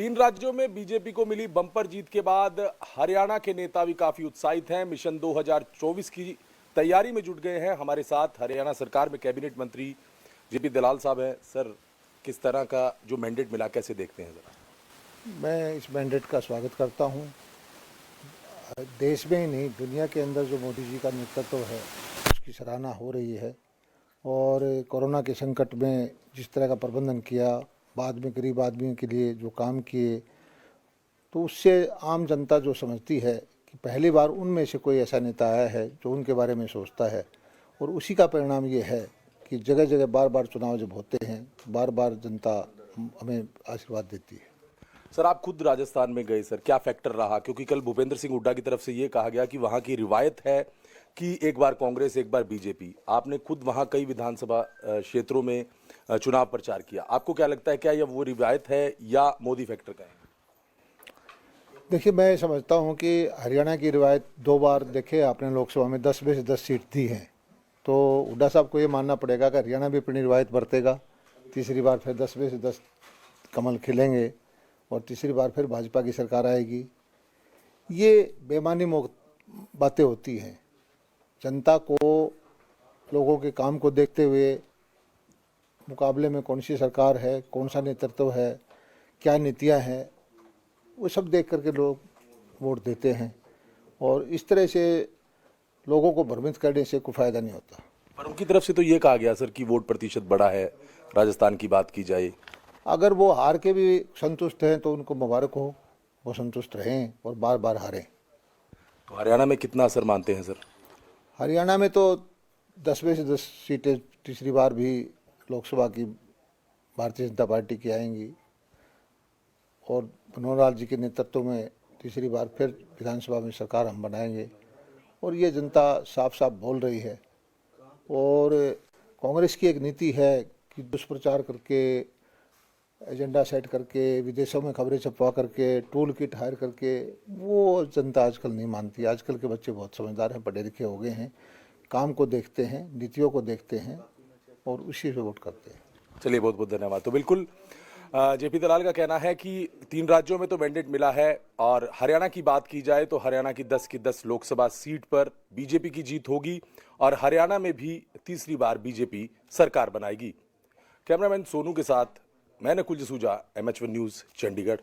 तीन राज्यों में बीजेपी को मिली बम्पर जीत के बाद हरियाणा के नेता भी काफी उत्साहित हैं। मिशन 2024 की तैयारी में जुट गए हैं। हमारे साथ हरियाणा सरकार में कैबिनेट मंत्री जेपी दलाल साहब हैं। सर, किस तरह का जो मैंडेट मिला, कैसे देखते हैं जरा? मैं इस मैंडेट का स्वागत करता हूं। देश में ही नहीं, दुनिया के अंदर जो मोदी जी का नेतृत्व है उसकी सराहना हो रही है। और कोरोना के संकट में जिस तरह का प्रबंधन किया, बाद में गरीब आदमियों के लिए जो काम किए, तो उससे आम जनता जो समझती है कि पहली बार उनमें से कोई ऐसा नेता आया है जो उनके बारे में सोचता है। और उसी का परिणाम ये है कि जगह जगह बार बार चुनाव जब होते हैं, बार बार जनता हमें आशीर्वाद देती है। सर, आप खुद राजस्थान में गए, सर क्या फैक्टर रहा? क्योंकि कल भूपेंद्र सिंह हुड्डा की तरफ से ये कहा गया कि वहां की रिवायत है कि एक बार कांग्रेस एक बार बीजेपी। आपने खुद वहां कई विधानसभा क्षेत्रों में चुनाव प्रचार किया। आपको क्या लगता है, क्या यह वो रिवायत है या मोदी फैक्टर का है? देखिए, मैं समझता हूं कि हरियाणा की रिवायत 2 बार देखे आपने लोकसभा में 10 में से 10 सीट दी हैं, तो हुड्डा साहब को ये मानना पड़ेगा कि हरियाणा भी अपनी रिवायत बरतेगा। तीसरी बार फिर 10 में से 10 कमल खिलेंगे और तीसरी बार फिर भाजपा की सरकार आएगी। ये बेमानी बातें होती हैं। जनता को, लोगों के काम को देखते हुए मुकाबले में कौन सी सरकार है, कौन सा नेतृत्व है, क्या नीतियां हैं, वो सब देख करके लोग वोट देते हैं। और इस तरह से लोगों को भ्रमित करने से कोई फायदा नहीं होता। पर उनकी तरफ से तो ये कहा गया सर कि वोट प्रतिशत बढ़ा है, राजस्थान की बात की जाए। अगर वो हार के भी संतुष्ट हैं तो उनको मुबारक हो, वो संतुष्ट रहें और बार बार हारें। तो हरियाणा में कितना असर मानते हैं सर? हरियाणा में तो 10 में से 10 सीटें तीसरी बार भी लोकसभा की भारतीय जनता पार्टी की आएंगी और मनोहर लाल जी के नेतृत्व में तीसरी बार फिर विधानसभा में सरकार हम बनाएंगे। और ये जनता साफ साफ बोल रही है। और कांग्रेस की एक नीति है कि दुष्प्रचार करके, एजेंडा सेट करके, विदेशों में खबरें छपवा करके, टूल किट हायर करके, वो जनता आजकल नहीं मानती। आजकल के बच्चे बहुत समझदार हैं, पढ़े लिखे हो गए हैं, काम को देखते हैं, नीतियों को देखते हैं और उसी से वोट करते हैं। चलिए, बहुत बहुत धन्यवाद। तो बिल्कुल जेपी दलाल का कहना है कि तीन राज्यों में तो मैंडेट मिला है और हरियाणा की बात की जाए तो हरियाणा की 10 की 10 लोकसभा सीट पर बीजेपी की जीत होगी और हरियाणा में भी तीसरी बार बीजेपी सरकार बनाएगी। कैमरामैन सोनू के साथ मैं नकुल जसूजा, MH1 न्यूज़, चंडीगढ़।